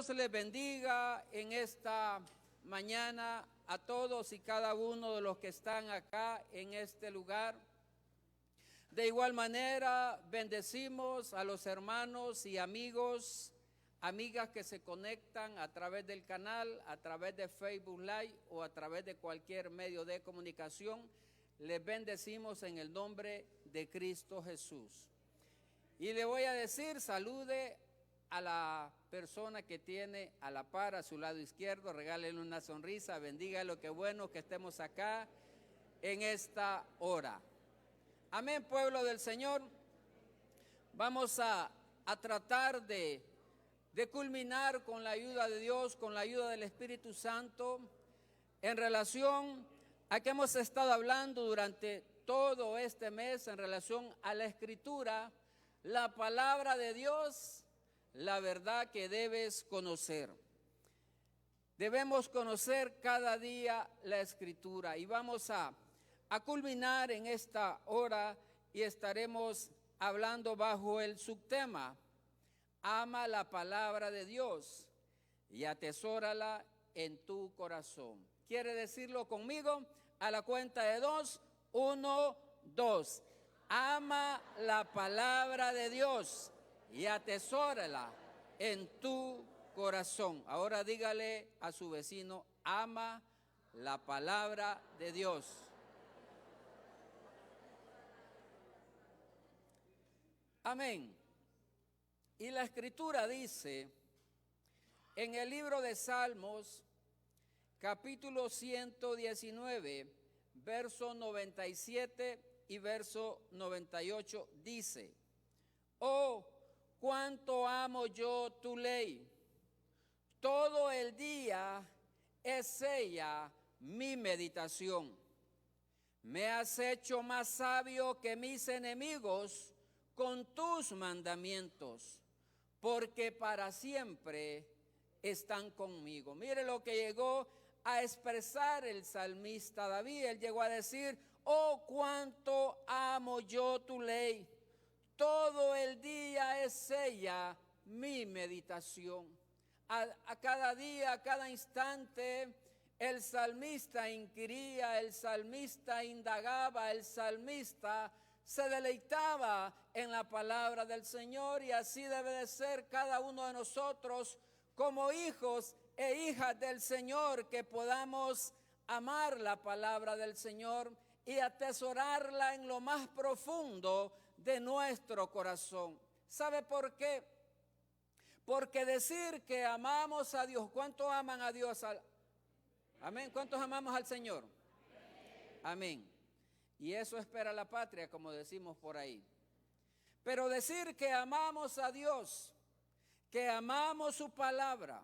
Dios les bendiga en esta mañana a todos y cada uno de los que están acá en este lugar. De igual manera, bendecimos a los hermanos y amigos, amigas que se conectan a través del canal, a través de Facebook Live o a través de cualquier medio de comunicación. Les bendecimos en el nombre de Cristo Jesús. Y le voy a decir, salude a la persona que tiene a la par, a su lado izquierdo, regálele una sonrisa, bendígalo, qué bueno que estemos acá en esta hora. Amén, pueblo del Señor. Vamos a tratar de culminar con la ayuda de Dios, con la ayuda del Espíritu Santo, en relación a que hemos estado hablando durante todo este mes en relación a la Escritura, la palabra de Dios, la verdad que debes conocer. Debemos conocer cada día la Escritura y vamos a culminar en esta hora y estaremos hablando bajo el subtema: ama la palabra de Dios y atesórala en tu corazón. ¿Quiere decirlo conmigo? A la cuenta de 2, 1, 2. Ama la palabra de Dios y atesórala en tu corazón. Ahora dígale a su vecino: ama la palabra de Dios. Amén. Y la Escritura dice en el libro de Salmos, capítulo 119, verso 97 y verso 98, dice: oh, cuánto amo yo tu ley, todo el día es ella mi meditación. Me has hecho más sabio que mis enemigos con tus mandamientos, porque para siempre están conmigo. Mire lo que llegó a expresar el salmista David. Él llegó a decir: oh, cuánto amo yo tu ley, todo el día es ella mi meditación. A cada día, a cada instante, el salmista inquiría, el salmista indagaba, el salmista se deleitaba en la palabra del Señor, y así debe de ser cada uno de nosotros como hijos e hijas del Señor, que podamos amar la palabra del Señor y atesorarla en lo más profundo de nuestro corazón. ¿Sabe por qué? Porque decir que amamos a Dios, ¿cuántos aman a Dios? Amén. ¿Cuántos amamos al Señor? Amén. Y eso espera la patria, como decimos por ahí. Pero decir que amamos a Dios, que amamos su palabra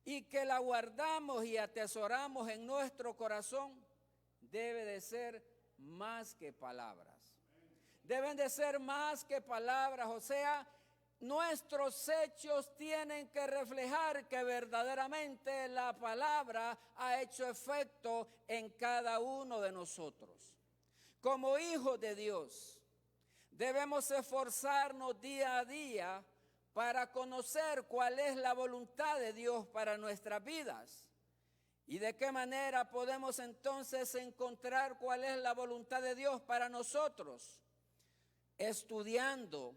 y que la guardamos y atesoramos en nuestro corazón, debe de ser más que palabras. Deben de ser más que palabras, o sea, nuestros hechos tienen que reflejar que verdaderamente la palabra ha hecho efecto en cada uno de nosotros. Como hijos de Dios, debemos esforzarnos día a día para conocer cuál es la voluntad de Dios para nuestras vidas. ¿Y de qué manera podemos entonces encontrar cuál es la voluntad de Dios para nosotros? Estudiando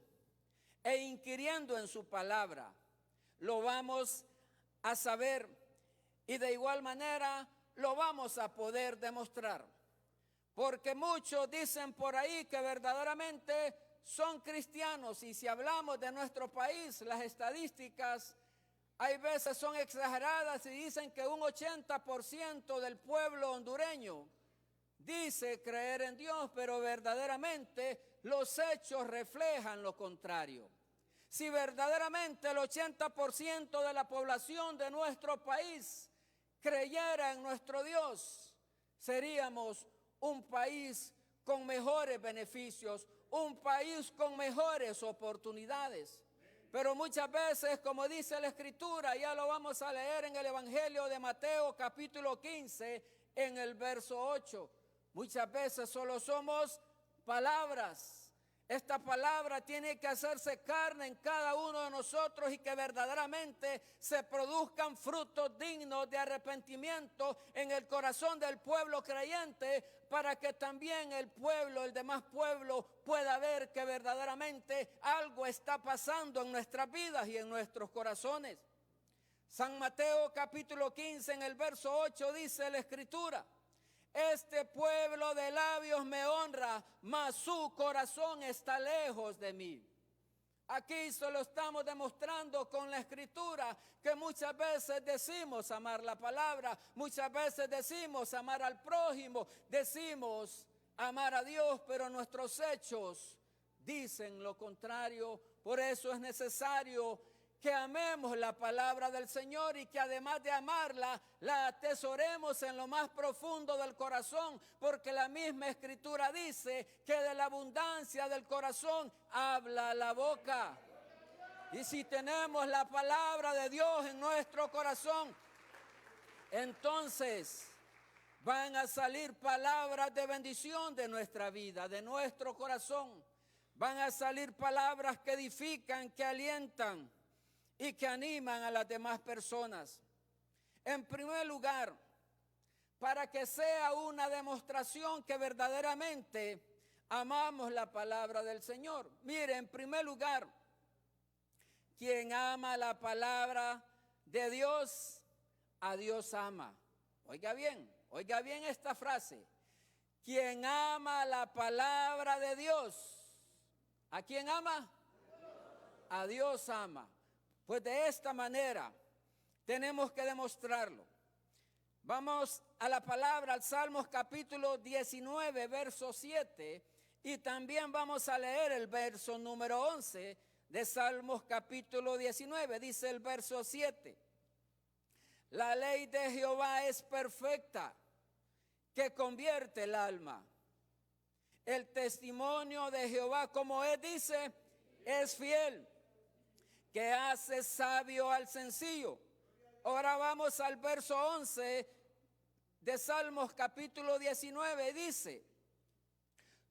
e inquiriendo en su palabra, lo vamos a saber, y de igual manera lo vamos a poder demostrar. Porque muchos dicen por ahí que verdaderamente son cristianos, y si hablamos de nuestro país, las estadísticas hay veces son exageradas y dicen que un 80% del pueblo hondureño dice creer en Dios, pero verdaderamente los hechos reflejan lo contrario. Si verdaderamente el 80% de la población de nuestro país creyera en nuestro Dios, seríamos un país con mejores beneficios, un país con mejores oportunidades. Pero muchas veces, como dice la Escritura, ya lo vamos a leer en el Evangelio de Mateo capítulo 15, en el verso 8, muchas veces solo somos palabras, Esta palabra tiene que hacerse carne en cada uno de nosotros y que verdaderamente se produzcan frutos dignos de arrepentimiento en el corazón del pueblo creyente, para que también el pueblo, el demás pueblo, pueda ver que verdaderamente algo está pasando en nuestras vidas y en nuestros corazones. San Mateo capítulo 15 en el verso 8 dice la Escritura: este pueblo de labios me honra, mas su corazón está lejos de mí. Aquí solo estamos demostrando con la Escritura que muchas veces decimos amar la palabra, muchas veces decimos amar al prójimo, decimos amar a Dios, pero nuestros hechos dicen lo contrario. Por eso es necesario que amemos la palabra del Señor y que además de amarla, la atesoremos en lo más profundo del corazón, porque la misma Escritura dice que de la abundancia del corazón habla la boca. Y si tenemos la palabra de Dios en nuestro corazón, entonces van a salir palabras de bendición de nuestra vida, de nuestro corazón. Van a salir palabras que edifican, que alientan y que animan a las demás personas. En primer lugar, para que sea una demostración que verdaderamente amamos la palabra del Señor. Mire, en primer lugar, quien ama la palabra de Dios, a Dios ama. Oiga bien esta frase. Quien ama la palabra de Dios, ¿a quién ama? A Dios ama. Pues de esta manera tenemos que demostrarlo. Vamos a la palabra, al Salmos capítulo 19, verso 7, y también vamos a leer el verso número 11 de Salmos capítulo 19. Dice el verso 7: la ley de Jehová es perfecta, que convierte el alma. El testimonio de Jehová, como él dice, es fiel, que hace sabio al sencillo. Ahora vamos al verso 11 de Salmos capítulo 19. Dice: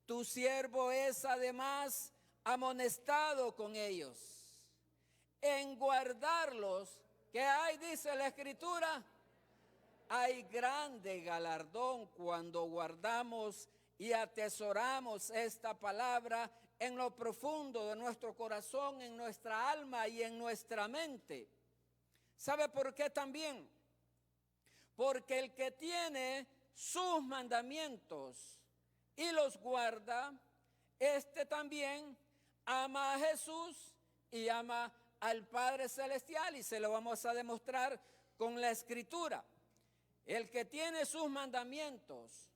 tu siervo es además amonestado con ellos, en guardarlos. ¿Qué hay? Dice la Escritura: hay grande galardón cuando guardamos y atesoramos esta palabra en lo profundo de nuestro corazón, en nuestra alma y en nuestra mente. ¿Sabe por qué también? Porque el que tiene sus mandamientos y los guarda, este también ama a Jesús y ama al Padre Celestial, y se lo vamos a demostrar con la Escritura. El que tiene sus mandamientos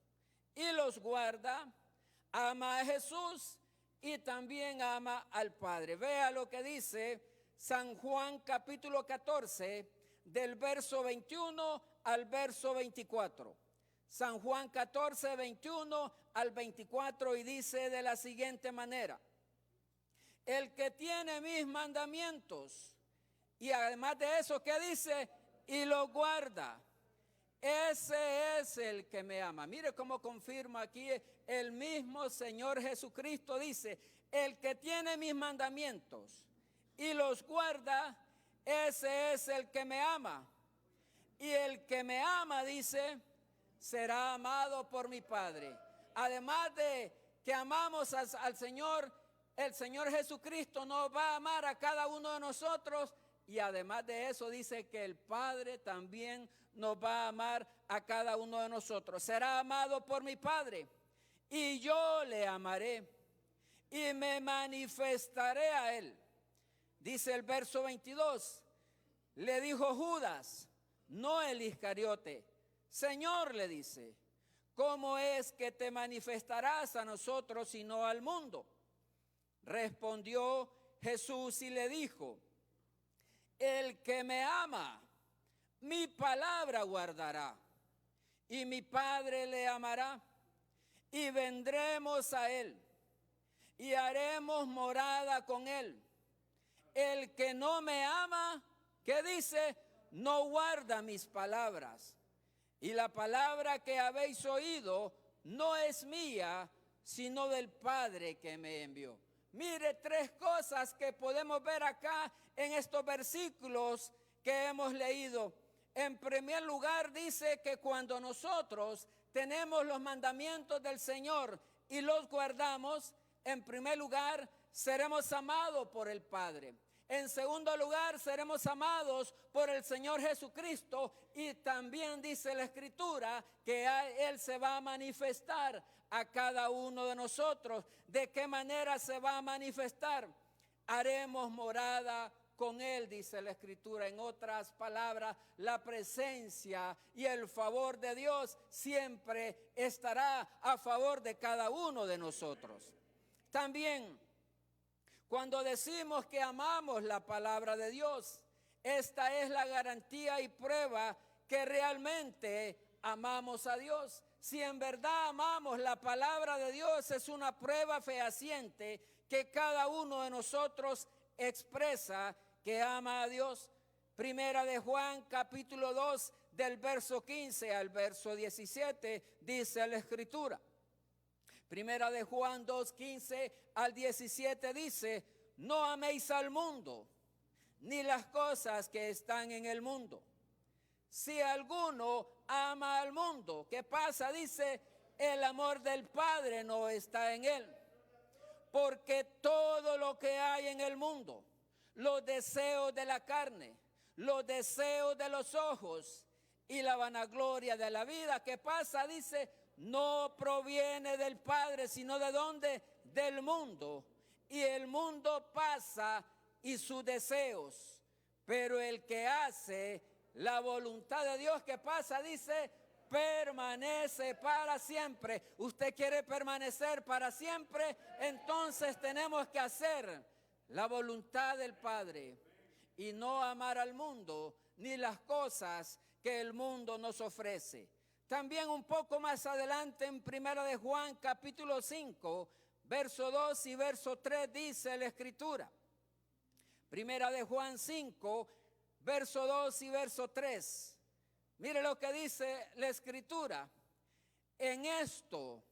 y los guarda, ama a Jesús y también ama al Padre. Vea lo que dice San Juan capítulo 14, del verso 21 al verso 24. San Juan 14, 21 al 24, y dice de la siguiente manera: el que tiene mis mandamientos, y además de eso, ¿qué dice? Y lo guarda, ese es el que me ama. Mire cómo confirma aquí el mismo Señor Jesucristo. Dice: el que tiene mis mandamientos y los guarda, ese es el que me ama. Y el que me ama, dice, será amado por mi Padre. Además de que amamos al Señor, el Señor Jesucristo nos va a amar a cada uno de nosotros. Y además de eso dice que el Padre también nos va a amar a cada uno de nosotros. Será amado por mi Padre, y yo le amaré y me manifestaré a él. Dice el verso 22, le dijo Judas, no el Iscariote: Señor, le dice, ¿cómo es que te manifestarás a nosotros y no al mundo? Respondió Jesús y le dijo: el que me ama, mi palabra guardará, y mi Padre le amará, y vendremos a él, y haremos morada con él. El que no me ama, ¿qué dice? No guarda mis palabras. Y la palabra que habéis oído no es mía, sino del Padre que me envió. Mire, tres cosas que podemos ver acá en estos versículos que hemos leído. En primer lugar, dice que cuando nosotros tenemos los mandamientos del Señor y los guardamos, en primer lugar, seremos amados por el Padre. En segundo lugar, seremos amados por el Señor Jesucristo, y también dice la Escritura que Él se va a manifestar a cada uno de nosotros. ¿De qué manera se va a manifestar? Haremos morada con Él, dice la Escritura. En otras palabras, la presencia y el favor de Dios siempre estará a favor de cada uno de nosotros. También, cuando decimos que amamos la palabra de Dios, esta es la garantía y prueba que realmente amamos a Dios. Si en verdad amamos la palabra de Dios, es una prueba fehaciente que cada uno de nosotros expresa que ama a Dios. Primera de Juan, capítulo 2, del verso 15 al verso 17, dice la Escritura. Primera de Juan 2, 15 al 17 dice: no améis al mundo, ni las cosas que están en el mundo. Si alguno ama al mundo, ¿qué pasa? Dice, el amor del Padre no está en él. Porque todo lo que hay en el mundo, los deseos de la carne, los deseos de los ojos y la vanagloria de la vida, ¿qué pasa? Dice, no proviene del Padre, sino ¿de dónde? Del mundo. Y el mundo pasa y sus deseos, pero el que hace la voluntad de Dios, ¿qué pasa? Dice, permanece para siempre. ¿Usted quiere permanecer para siempre? Entonces tenemos que hacer la voluntad del Padre y no amar al mundo ni las cosas que el mundo nos ofrece. También un poco más adelante en Primera de Juan capítulo 5, verso 2 y verso 3 dice la Escritura. Primera de Juan 5, verso 2 y verso 3. Mire lo que dice la Escritura. En esto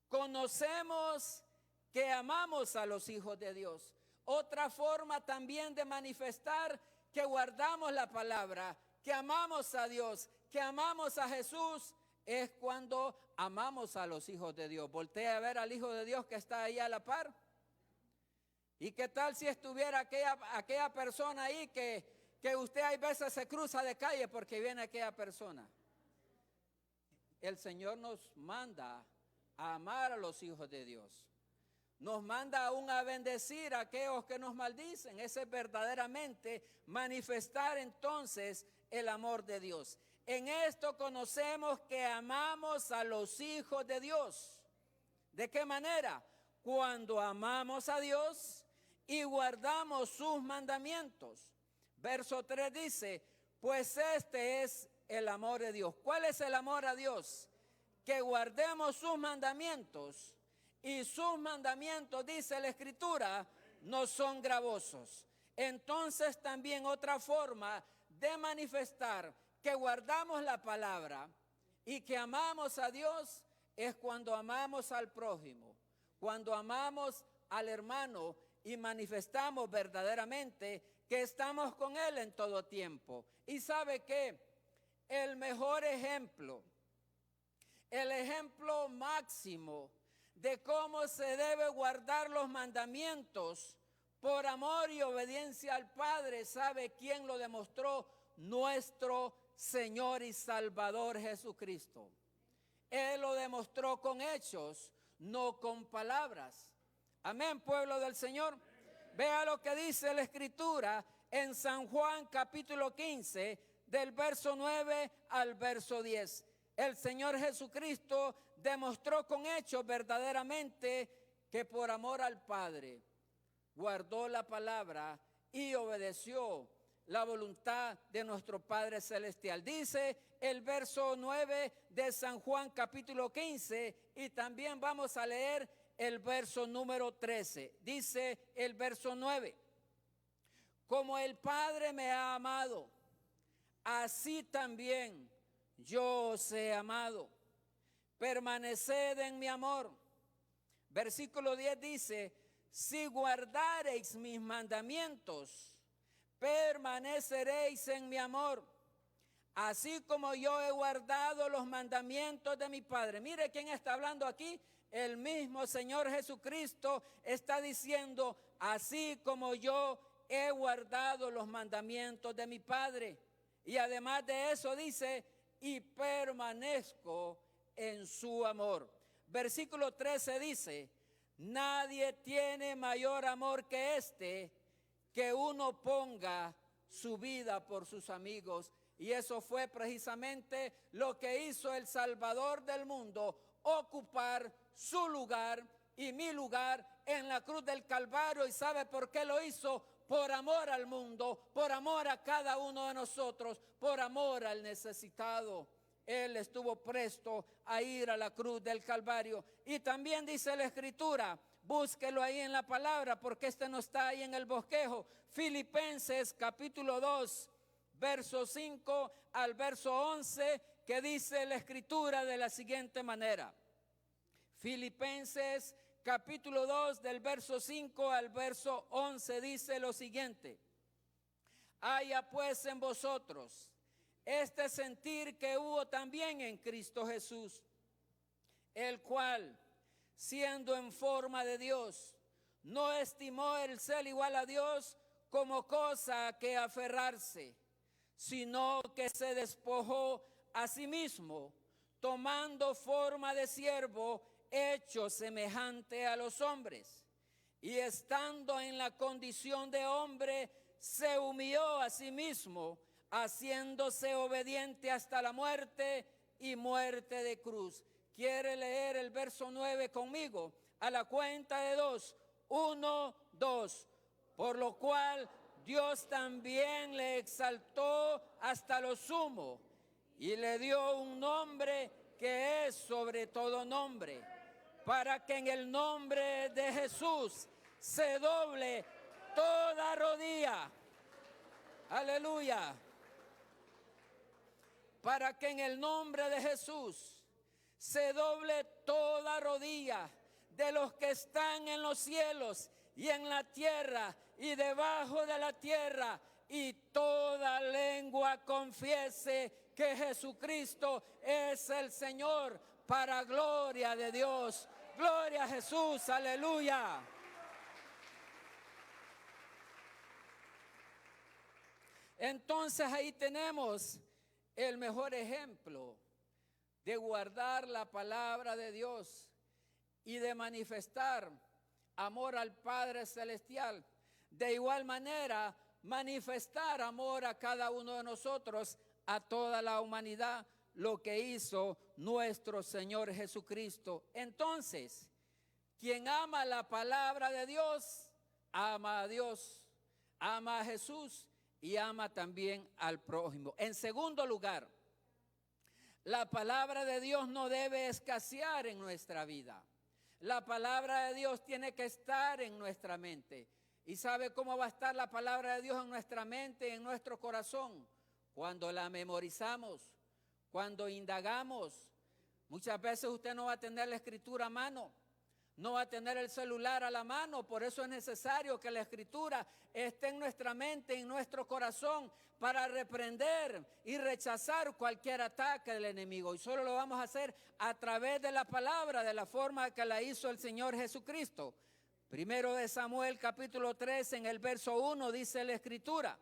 conocemos que amamos a los hijos de Dios. Otra forma también de manifestar que guardamos la palabra, que amamos a Dios, que amamos a Jesús, es cuando amamos a los hijos de Dios. Voltea a ver al Hijo de Dios que está ahí a la par. ¿Y qué tal si estuviera aquella persona ahí que usted hay veces se cruza de calle porque viene aquella persona? El Señor nos manda a amar a los hijos de Dios. Nos manda aún a bendecir a aquellos que nos maldicen. Ese es verdaderamente manifestar entonces el amor de Dios. En esto conocemos que amamos a los hijos de Dios. ¿De qué manera? Cuando amamos a Dios y guardamos sus mandamientos. Verso 3 dice, pues este es el amor de Dios. ¿Cuál es el amor a Dios? Que guardemos sus mandamientos. Y sus mandamientos, dice la Escritura, no son gravosos. Entonces también otra forma de manifestar que guardamos la palabra y que amamos a Dios es cuando amamos al prójimo, cuando amamos al hermano y manifestamos verdaderamente que estamos con él en todo tiempo. Y sabe que el mejor ejemplo, el ejemplo máximo de cómo se debe guardar los mandamientos por amor y obediencia al Padre, ¿sabe quién lo demostró? Nuestro Señor y Salvador Jesucristo. Él lo demostró con hechos, no con palabras. Amén, pueblo del Señor. Vea lo que dice la Escritura en San Juan capítulo 15, del verso 9 al verso 10. El Señor Jesucristo demostró con hechos verdaderamente que por amor al Padre guardó la palabra y obedeció la voluntad de nuestro Padre Celestial. Dice el verso 9 de San Juan capítulo 15 y también vamos a leer el verso número 13. Dice el verso 9, como el Padre me ha amado, así también yo os he amado. Permaneced en mi amor. Versículo 10 dice, si guardareis mis mandamientos, permaneceréis en mi amor, así como yo he guardado los mandamientos de mi Padre. Mire quién está hablando aquí. El mismo Señor Jesucristo está diciendo, así como yo he guardado los mandamientos de mi Padre. Y además de eso dice, y permanezco en su amor. Versículo 13 dice, nadie tiene mayor amor que este, que uno ponga su vida por sus amigos. Y eso fue precisamente lo que hizo el Salvador del mundo, ocupar su lugar y mi lugar en la cruz del Calvario. ¿Y sabe por qué lo hizo? Por amor al mundo, por amor a cada uno de nosotros, por amor al necesitado. Él estuvo presto a ir a la cruz del Calvario. Y también dice la Escritura, búsquelo ahí en la palabra, porque no está ahí en el bosquejo. Filipenses capítulo 2, verso 5 al verso 11, que dice la Escritura de la siguiente manera. Filipenses capítulo 2, del verso 5 al verso 11, dice lo siguiente. Haya pues en vosotros este sentir que hubo también en Cristo Jesús, el cual, siendo en forma de Dios, no estimó el ser igual a Dios como cosa que aferrarse, sino que se despojó a sí mismo, tomando forma de siervo, hecho semejante a los hombres, y estando en la condición de hombre, se humilló a sí mismo, haciéndose obediente hasta la muerte y muerte de cruz. ¿Quiere leer el verso 9 conmigo? A la cuenta de 2, 1, 2. Por lo cual Dios también le exaltó hasta lo sumo y le dio un nombre que es sobre todo nombre, para que en el nombre de Jesús se doble toda rodilla. Aleluya. Para que en el nombre de Jesús se doble toda rodilla de los que están en los cielos y en la tierra y debajo de la tierra, y toda lengua confiese que Jesucristo es el Señor, para gloria de Dios. Gloria a Jesús, aleluya. Entonces ahí tenemos el mejor ejemplo de guardar la palabra de Dios y de manifestar amor al Padre Celestial. De igual manera, manifestar amor a cada uno de nosotros, a toda la humanidad, lo que hizo nuestro Señor Jesucristo. Entonces, quien ama la palabra de Dios, ama a Dios, ama a Jesús y ama también al prójimo. En segundo lugar, la palabra de Dios no debe escasear en nuestra vida. La palabra de Dios tiene que estar en nuestra mente. ¿Y sabe cómo va a estar la palabra de Dios en nuestra mente, en nuestro corazón? Cuando la memorizamos, cuando indagamos. Muchas veces usted no va a tener la escritura a mano, no va a tener el celular a la mano. Por eso es necesario que la escritura esté en nuestra mente, en nuestro corazón, para reprender y rechazar cualquier ataque del enemigo. Y solo lo vamos a hacer a través de la palabra, de la forma que la hizo el Señor Jesucristo. Primero de Samuel capítulo 3, en el verso 1 dice la escritura.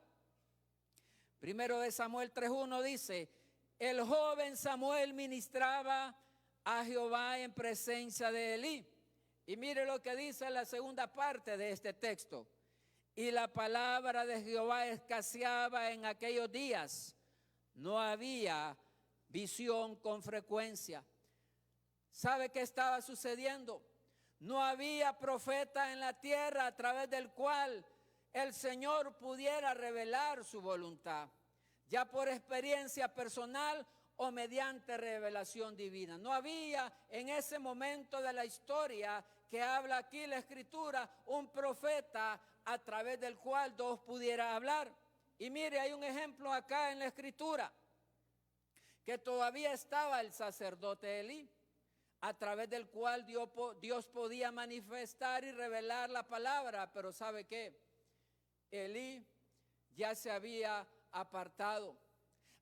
Primero de Samuel 3:1 dice: el joven Samuel ministraba a Jehová en presencia de Elí. Y mire lo que dice la segunda parte de este texto. Y la palabra de Jehová escaseaba en aquellos días. No había visión con frecuencia. ¿Sabe qué estaba sucediendo? No había profeta en la tierra a través del cual el Señor pudiera revelar su voluntad, ya por experiencia personal o mediante revelación divina. No había en ese momento de la historia que habla aquí la Escritura un profeta a través del cual Dios pudiera hablar. Y mire, hay un ejemplo acá en la Escritura, que todavía estaba el sacerdote Elí. a través del cual Dios podía manifestar y revelar la palabra. Pero ¿sabe qué? Elí ya se había apartado,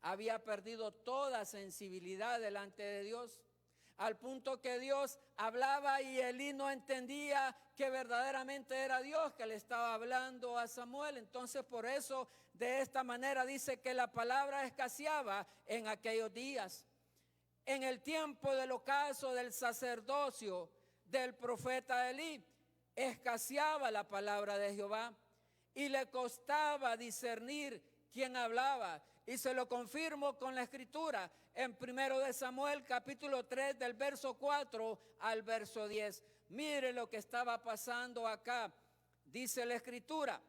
había perdido toda sensibilidad delante de Dios, al punto que Dios hablaba y Elí no entendía que verdaderamente era Dios que le estaba hablando a Samuel. Entonces por eso de esta manera dice que la palabra escaseaba en aquellos días. En el tiempo del ocaso del sacerdocio del profeta Elí, escaseaba la palabra de Jehová y le costaba discernir quién hablaba. Y se lo confirmo con la escritura en 1 Samuel capítulo 3 del verso 4 al verso 10. Mire lo que estaba pasando acá. Dice la escritura: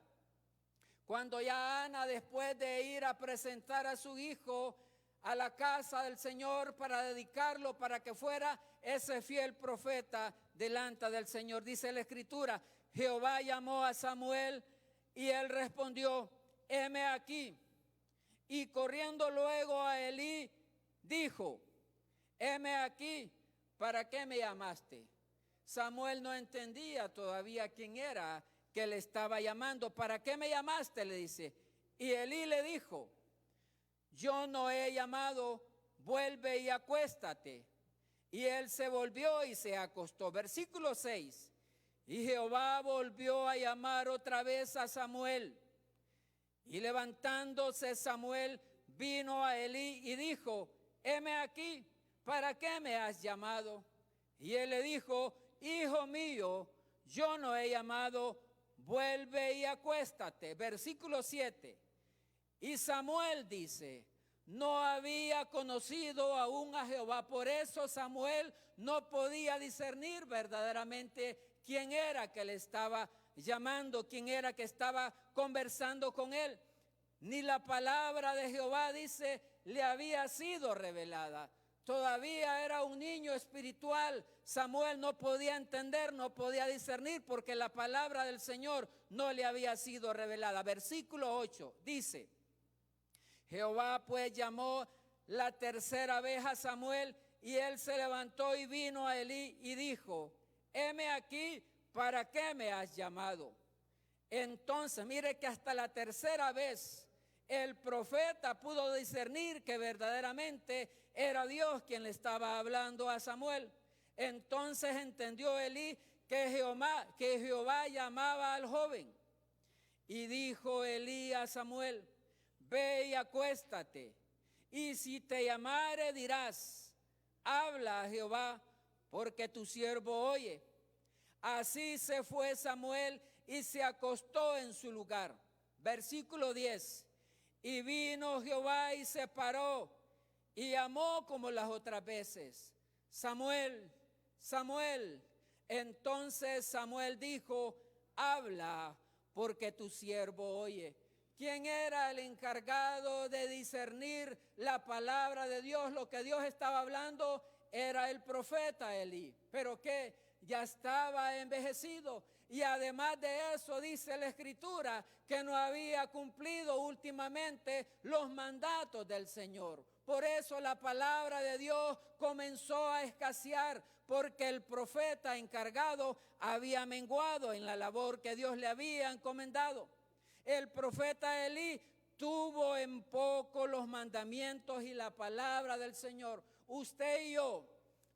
cuando ya Ana, después de ir a presentar a su hijo a la casa del Señor para dedicarlo para que fuera ese fiel profeta delante del Señor, dice la escritura, Jehová llamó a Samuel y él respondió: heme aquí. Y corriendo luego a Elí, dijo: heme aquí, ¿para qué me llamaste? Samuel no entendía todavía quién era que le estaba llamando. ¿Para qué me llamaste?, le dice. Y Elí le dijo: yo no he llamado, vuelve y acuéstate. Y él se volvió y se acostó. Versículo 6. Y Jehová volvió a llamar otra vez a Samuel. Y levantándose Samuel vino a Elí y dijo: heme aquí, ¿para qué me has llamado? Y él le dijo: hijo mío, yo no he llamado, vuelve y acuéstate. Versículo 7. Y Samuel dice: no había conocido aún a Jehová. Por eso Samuel no podía discernir verdaderamente quién era que le estaba llamando, quién era que estaba conversando con él. Ni la palabra de Jehová, dice, le había sido revelada. Todavía era un niño espiritual. Samuel no podía entender, no podía discernir, porque la palabra del Señor no le había sido revelada. Versículo 8 dice: Jehová pues llamó la tercera vez a Samuel, y él se levantó y vino a Elí y dijo: heme aquí, ¿para qué me has llamado? Entonces, mire que hasta la tercera vez el profeta pudo discernir que verdaderamente era Dios quien le estaba hablando a Samuel. Entonces entendió Elí que Jehová llamaba al joven. Y dijo Elí a Samuel: ve y acuéstate, y si te llamare dirás: habla a Jehová, porque tu siervo oye. Así se fue Samuel y se acostó en su lugar. Versículo 10. Y vino Jehová y se paró y llamó como las otras veces: Samuel, Samuel. Entonces Samuel dijo: habla, porque tu siervo oye. ¿Quién era el encargado de discernir la palabra de Dios? Lo que Dios estaba hablando era el profeta Elí. ¿Pero qué? Ya estaba envejecido. Y además de eso dice la escritura que no había cumplido últimamente los mandatos del Señor. Por eso la palabra de Dios comenzó a escasear, porque el profeta encargado había menguado en la labor que Dios le había encomendado. El profeta Elí tuvo en poco los mandamientos y la palabra del Señor. Usted y yo,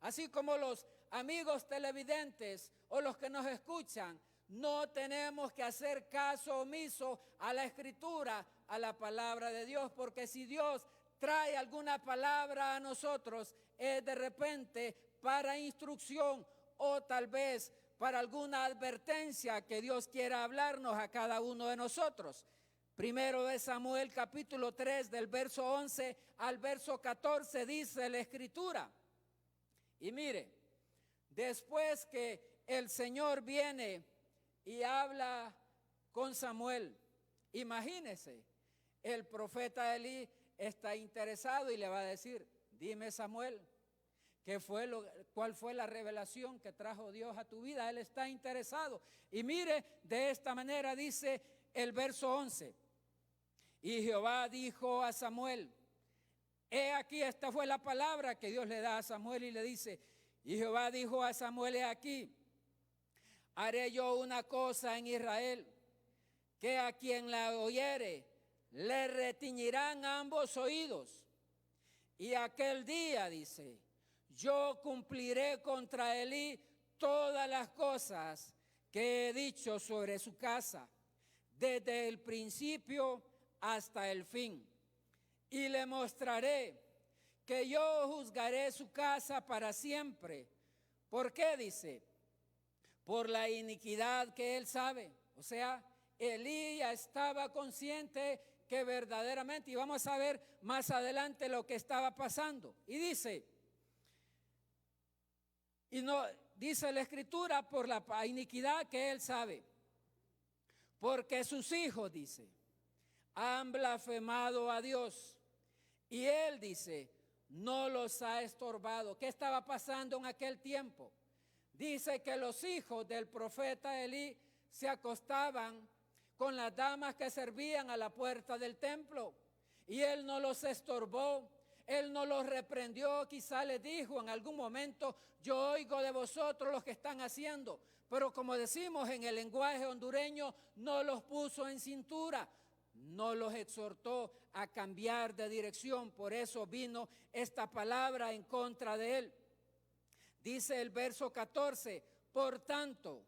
así como los amigos televidentes o los que nos escuchan, no tenemos que hacer caso omiso a la escritura, a la palabra de Dios, porque si Dios trae alguna palabra a nosotros, es de repente para instrucción o tal vez para alguna advertencia que Dios quiera hablarnos a cada uno de nosotros. Primero de Samuel capítulo 3 del verso 11 al verso 14 dice la escritura. Y mire, después que el Señor viene y habla con Samuel, imagínese, el profeta Elí está interesado y le va a decir: dime, Samuel, ¿cuál fue la revelación que trajo Dios a tu vida? Él está interesado. Y mire, de esta manera dice el verso 11. Y Jehová dijo a Samuel: he aquí, esta fue la palabra que Dios le da a Samuel y le dice: Y Jehová dijo a Samuel: he aquí, haré yo una cosa en Israel, que a quien la oyere le retiñirán ambos oídos. Y aquel día, dice, yo cumpliré contra Elí todas las cosas que he dicho sobre su casa, desde el principio hasta el fin. Y le mostraré que yo juzgaré su casa para siempre. ¿Por qué? Dice, por la iniquidad que él sabe. O sea, Elí ya estaba consciente que verdaderamente, y vamos a ver más adelante lo que estaba pasando. Y dice, y no, dice la Escritura, por la iniquidad que él sabe, porque sus hijos, dice, han blasfemado a Dios, y él, dice, no los ha estorbado. ¿Qué estaba pasando en aquel tiempo? Dice que los hijos del profeta Elí se acostaban con las damas que servían a la puerta del templo, y él no los estorbó, él no los reprendió. Quizá les dijo en algún momento: yo oigo de vosotros lo que están haciendo, pero como decimos en el lenguaje hondureño, no los puso en cintura, no los exhortó a cambiar de dirección. Por eso vino esta palabra en contra de él. Dice el verso 14: por tanto,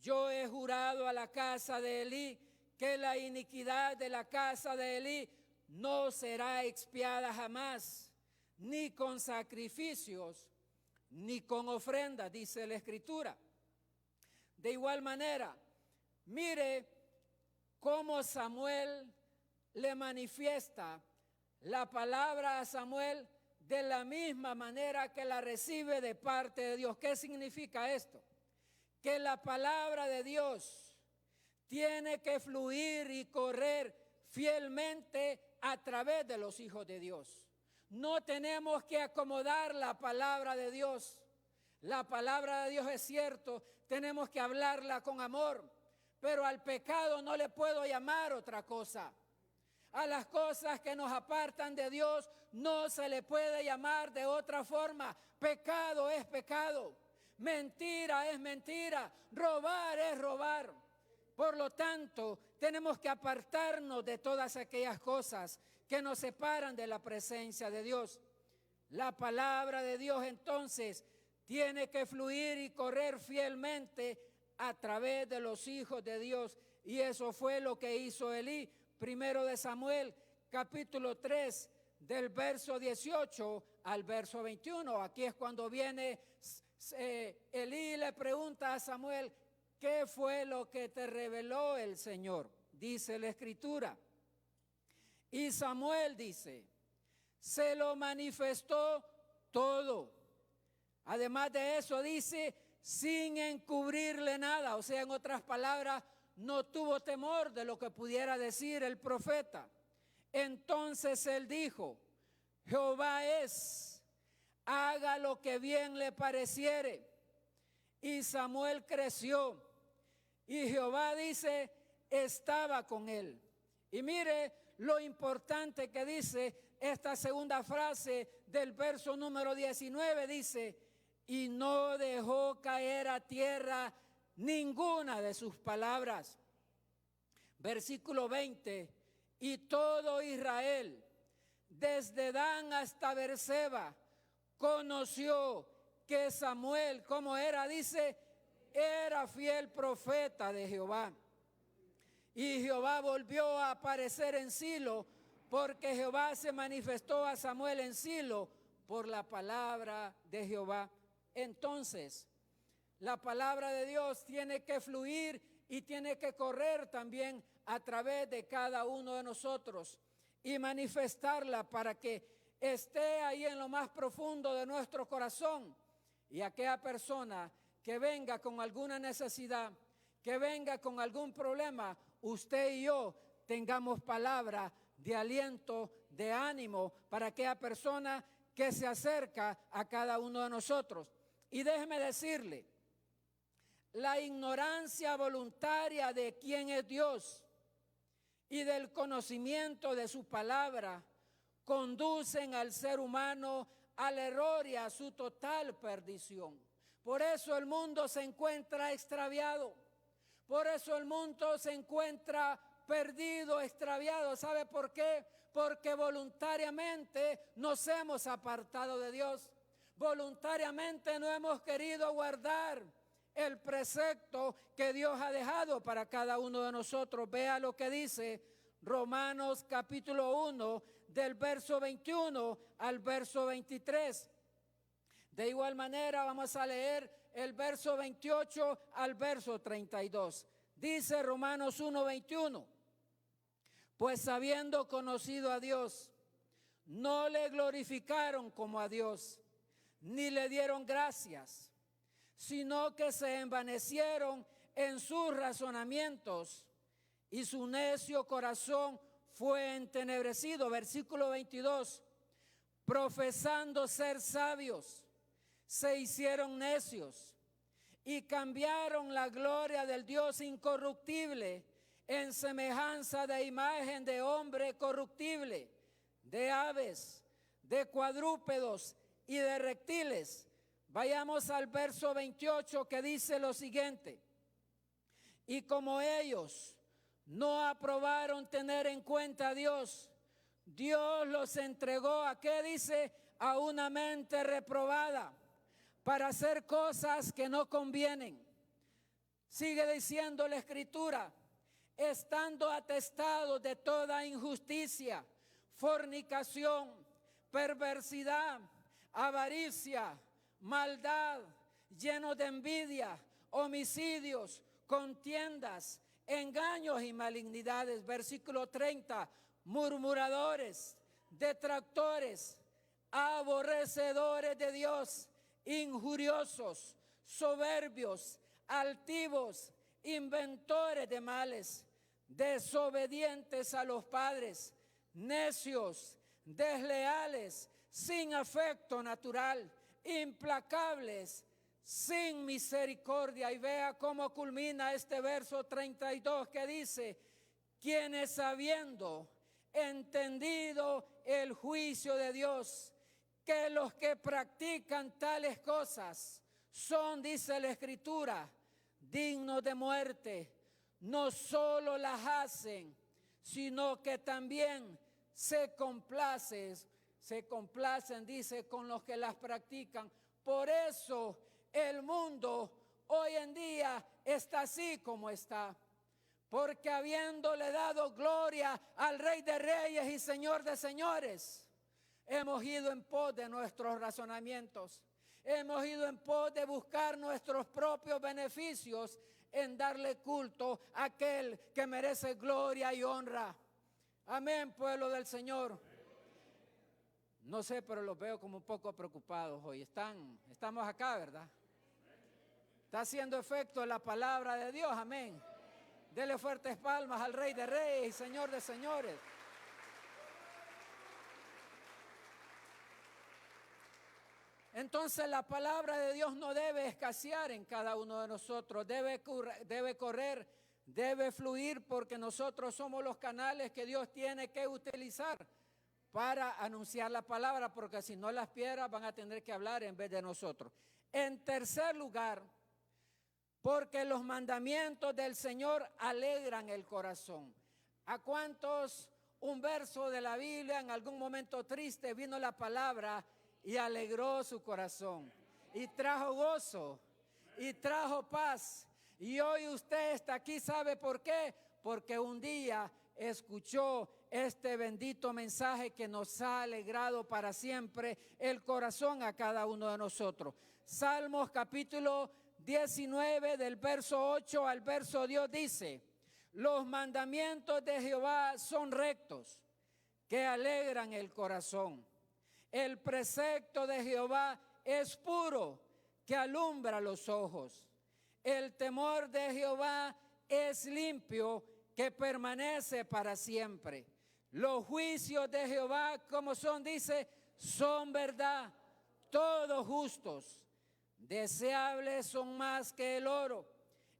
yo he jurado a la casa de Elí que la iniquidad de la casa de Elí no será expiada jamás, ni con sacrificios, ni con ofrendas, dice la Escritura. De igual manera, mire cómo Samuel le manifiesta la palabra a Samuel de la misma manera que la recibe de parte de Dios. ¿Qué significa esto? Que la palabra de Dios tiene que fluir y correr fielmente a través de los hijos de Dios. No tenemos que acomodar la palabra de Dios. La palabra de Dios es cierto, tenemos que hablarla con amor, pero al pecado no le puedo llamar otra cosa. A las cosas que nos apartan de Dios no se le puede llamar de otra forma. Pecado es pecado. Mentira es mentira, robar es robar. Por lo tanto, tenemos que apartarnos de todas aquellas cosas que nos separan de la presencia de Dios. La palabra de Dios entonces tiene que fluir y correr fielmente a través de los hijos de Dios. Y eso fue lo que hizo Elí. Primero de Samuel, capítulo 3, del verso 18 al verso 21. Aquí es cuando viene Elí, le pregunta a Samuel: ¿qué fue lo que te reveló el Señor? Dice la Escritura. Y Samuel dice: se lo manifestó todo. Además de eso, dice, sin encubrirle nada. O sea, en otras palabras, no tuvo temor de lo que pudiera decir el profeta. Entonces él dijo: Jehová es, haga lo que bien le pareciere. Y Samuel creció, y Jehová, dice, estaba con él. Y mire lo importante que dice esta segunda frase del verso número 19, dice: y no dejó caer a tierra ninguna de sus palabras. Versículo 20: y todo Israel, desde Dan hasta Beerseba, conoció que Samuel, como era, dice, era fiel profeta de Jehová. Y Jehová volvió a aparecer en Silo, porque Jehová se manifestó a Samuel en Silo por la palabra de Jehová. Entonces, la palabra de Dios tiene que fluir y tiene que correr también a través de cada uno de nosotros y manifestarla para que esté ahí en lo más profundo de nuestro corazón. Y aquella persona que venga con alguna necesidad, que venga con algún problema, usted y yo tengamos palabra de aliento, de ánimo para aquella persona que se acerca a cada uno de nosotros. Y déjeme decirle, la ignorancia voluntaria de quién es Dios y del conocimiento de su palabra conducen al ser humano al error y a su total perdición. Por eso el mundo se encuentra extraviado. Por eso el mundo se encuentra perdido, extraviado. ¿Sabe por qué? Porque voluntariamente nos hemos apartado de Dios. Voluntariamente no hemos querido guardar el precepto que Dios ha dejado para cada uno de nosotros. Vea lo que dice Romanos capítulo 1 del verso 21 al verso 23. De igual manera vamos a leer el verso 28 al verso 32. Dice Romanos 1:21. Pues habiendo conocido a Dios, no le glorificaron como a Dios, ni le dieron gracias, sino que se envanecieron en sus razonamientos y su necio corazón fue entenebrecido. Versículo 22. Profesando ser sabios, se hicieron necios y cambiaron la gloria del Dios incorruptible en semejanza de imagen de hombre corruptible, de aves, de cuadrúpedos y de reptiles. Vayamos al verso 28 que dice lo siguiente. Y como ellos no aprobaron tener en cuenta a Dios, Dios los entregó a, ¿qué dice? A una mente reprobada para hacer cosas que no convienen. Sigue diciendo la Escritura, estando atestados de toda injusticia, fornicación, perversidad, avaricia, maldad, llenos de envidia, homicidios, contiendas, engaños y malignidades. Versículo 30, murmuradores, detractores, aborrecedores de Dios, injuriosos, soberbios, altivos, inventores de males, desobedientes a los padres, necios, desleales, sin afecto natural, implacables, sin misericordia. Y vea cómo culmina este verso 32 que dice, quienes habiendo entendido el juicio de Dios, que los que practican tales cosas son, dice la Escritura, dignos de muerte, no solo las hacen, sino que también se complacen, dice, con los que las practican. Por eso el mundo hoy en día está así como está. Porque habiéndole dado gloria al Rey de Reyes y Señor de Señores, hemos ido en pos de nuestros razonamientos. Hemos ido en pos de buscar nuestros propios beneficios en darle culto a aquel que merece gloria y honra. Amén, pueblo del Señor. No sé, pero los veo como un poco preocupados hoy. Estamos acá, ¿verdad? Está haciendo efecto la palabra de Dios, amén. Dele fuertes palmas al Rey de Reyes y Señor de Señores. Entonces la palabra de Dios no debe escasear en cada uno de nosotros, debe correr, debe fluir, porque nosotros somos los canales que Dios tiene que utilizar para anunciar la palabra, porque si no las piedras van a tener que hablar en vez de nosotros. En tercer lugar, porque los mandamientos del Señor alegran el corazón. ¿A cuántos un verso de la Biblia en algún momento triste vino la palabra y alegró su corazón, y trajo gozo, y trajo paz? Y hoy usted está aquí, ¿sabe por qué? Porque un día escuchó este bendito mensaje que nos ha alegrado para siempre el corazón a cada uno de nosotros. Salmos capítulo 19 del verso 8 al verso 10 dice, los mandamientos de Jehová son rectos, que alegran el corazón. El precepto de Jehová es puro, que alumbra los ojos. El temor de Jehová es limpio, que permanece para siempre. Los juicios de Jehová, como son, dice, son verdad, todos justos. Deseables son más que el oro,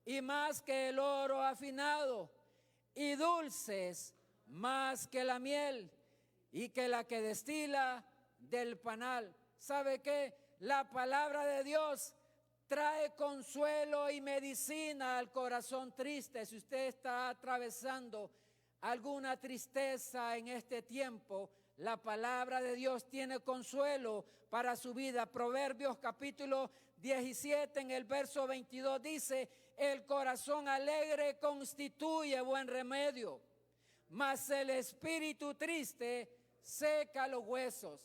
y más que el oro afinado, y dulces más que la miel, y que la que destila del panal. ¿sabe qué? La palabra de Dios trae consuelo y medicina al corazón triste. Si usted está atravesando alguna tristeza en este tiempo, la palabra de Dios tiene consuelo para su vida. Proverbios capítulo 17 en el verso 22 dice: el corazón alegre constituye buen remedio, mas el espíritu triste seca los huesos.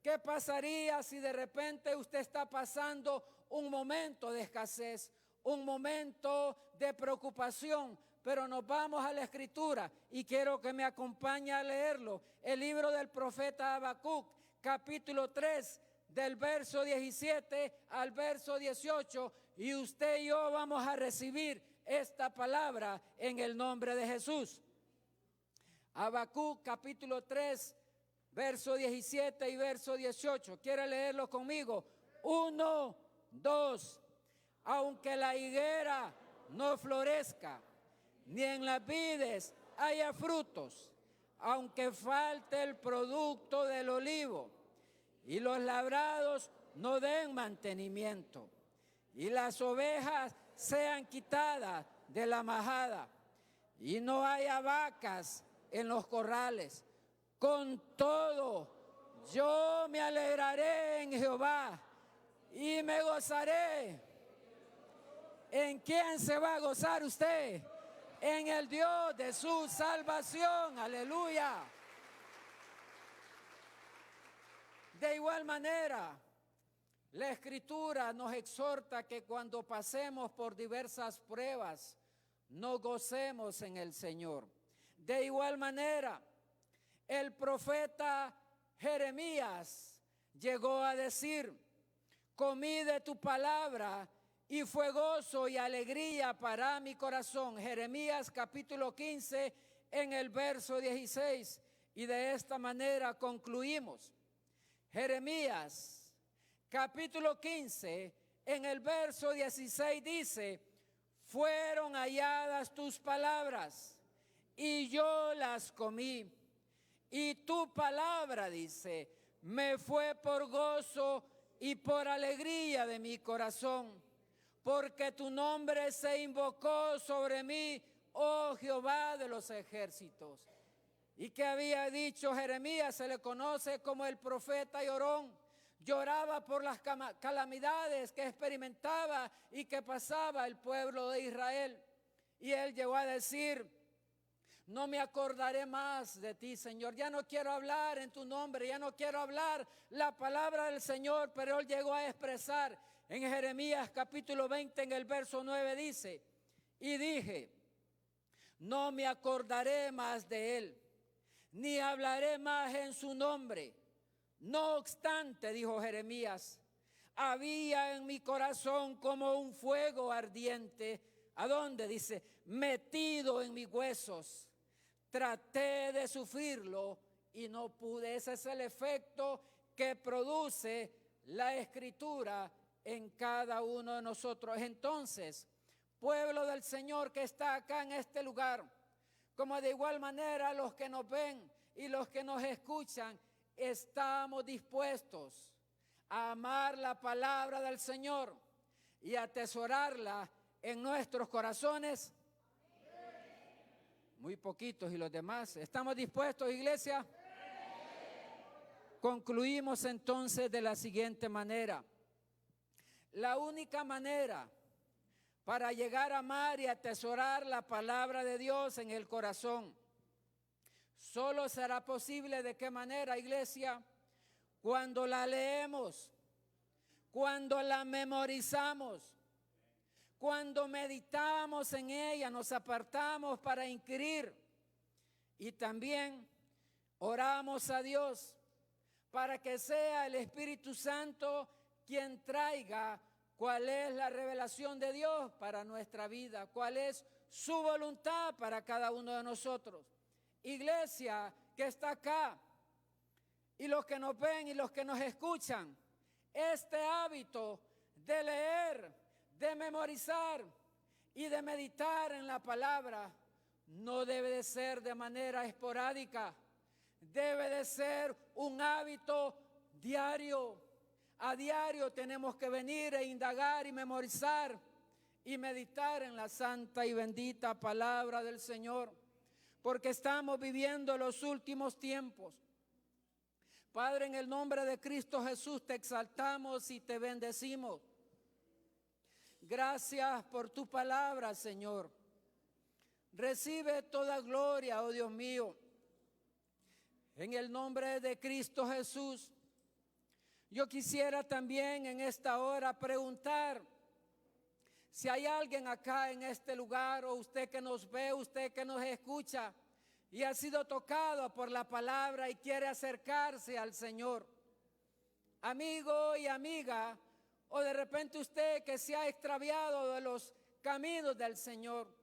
¿Qué pasaría si de repente usted está pasando un momento de escasez, un momento de preocupación? Pero nos vamos a la Escritura y quiero que me acompañe a leerlo. El libro del profeta Habacuc, capítulo 3, del verso 17 al verso 18. Y usted y yo vamos a recibir esta palabra en el nombre de Jesús. Habacuc, capítulo 3, verso 17 y verso 18. ¿Quiere leerlo conmigo? 1, 2. Aunque la higuera no florezca, ni en las vides haya frutos, aunque falte el producto del olivo, y los labrados no den mantenimiento, y las ovejas sean quitadas de la majada, y no haya vacas en los corrales, con todo yo me alegraré en Jehová y me gozaré. ¿En quién se va a gozar usted? En el Dios de su salvación. Aleluya. De igual manera, la Escritura nos exhorta que cuando pasemos por diversas pruebas, nos gocemos en el Señor. De igual manera, el profeta Jeremías llegó a decir: comí de tu palabra y fue gozo y alegría para mi corazón. Jeremías capítulo 15 en el verso 16. Y de esta manera concluimos. Jeremías capítulo 15 en el verso 16 dice: fueron halladas tus palabras y yo las comí. Y tu palabra, dice, me fue por gozo y por alegría de mi corazón, porque tu nombre se invocó sobre mí, oh Jehová de los ejércitos. ¿Y qué había dicho Jeremías? Se le conoce como el profeta llorón. Lloraba por las calamidades que experimentaba y que pasaba el pueblo de Israel. Y él llegó a decir: no me acordaré más de ti, Señor. Ya no quiero hablar en tu nombre, ya no quiero hablar la palabra del Señor. Pero él llegó a expresar en Jeremías capítulo 20 en el verso 9 dice: y dije, no me acordaré más de él, ni hablaré más en su nombre. No obstante, dijo Jeremías, había en mi corazón como un fuego ardiente. ¿A dónde? Dice, metido en mis huesos. Traté de sufrirlo y no pude. Ese es el efecto que produce la Escritura en cada uno de nosotros. Entonces, pueblo del Señor que está acá en este lugar, como de igual manera los que nos ven y los que nos escuchan, estamos dispuestos a amar la palabra del Señor y atesorarla en nuestros corazones. Muy poquitos, y los demás, ¿estamos dispuestos, iglesia? Concluimos entonces de la siguiente manera: la única manera para llegar a amar y atesorar la palabra de Dios en el corazón solo será posible. ¿De qué manera, iglesia? Cuando la leemos, cuando la memorizamos, cuando meditamos en ella, nos apartamos para inquirir y también oramos a Dios para que sea el Espíritu Santo quien traiga cuál es la revelación de Dios para nuestra vida, cuál es su voluntad para cada uno de nosotros. Iglesia que está acá y los que nos ven y los que nos escuchan, este hábito de leer, de memorizar y de meditar en la palabra no debe de ser de manera esporádica, debe de ser un hábito diario. A diario tenemos que venir e indagar y memorizar y meditar en la santa y bendita palabra del Señor, porque estamos viviendo los últimos tiempos. Padre, en el nombre de Cristo Jesús te exaltamos y te bendecimos. Gracias por tu palabra, Señor. Recibe toda gloria, oh Dios mío. En el nombre de Cristo Jesús, yo quisiera también en esta hora preguntar si hay alguien acá en este lugar, o usted que nos ve, usted que nos escucha y ha sido tocado por la palabra y quiere acercarse al Señor. Amigo y amiga, o de repente usted que se ha extraviado de los caminos del Señor.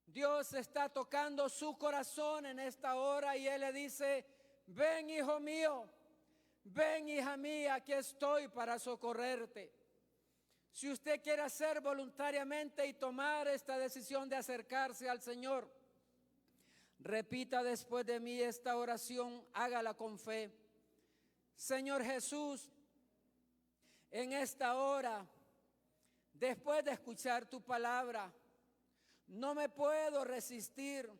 Dios está tocando su corazón en esta hora y Él le dice: ven, hijo mío, ven, hija mía, aquí estoy para socorrerte. Si usted quiere hacer voluntariamente y tomar esta decisión de acercarse al Señor, repita después de mí esta oración, hágala con fe. Señor Jesús, en esta hora, después de escuchar tu palabra, no me puedo resistir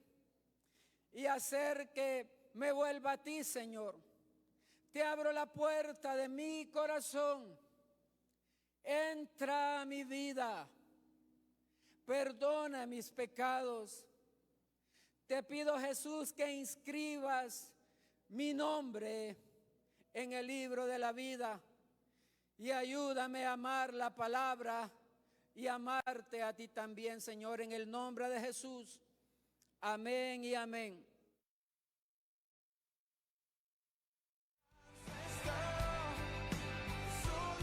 y hacer que me vuelva a ti, Señor. Te abro la puerta de mi corazón. Entra a mi vida. Perdona mis pecados. Te pido, Jesús, que inscribas mi nombre en el libro de la vida y ayúdame a amar la palabra y amarte a ti también, Señor, en el nombre de Jesús. Amén y amén.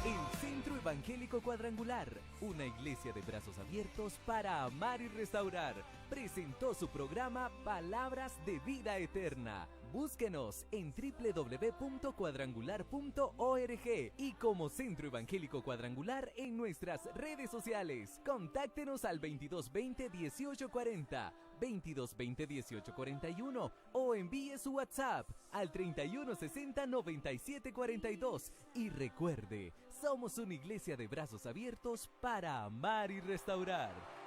El Centro Evangélico Cuadrangular, una iglesia de brazos abiertos para amar y restaurar, presentó su programa Palabras de Vida Eterna. Búsquenos en www.cuadrangular.org y como Centro Evangélico Cuadrangular en nuestras redes sociales. Contáctenos al 2220-1840, 2220-1841 o envíe su WhatsApp al 3160-9742. Y recuerde, somos una iglesia de brazos abiertos para amar y restaurar.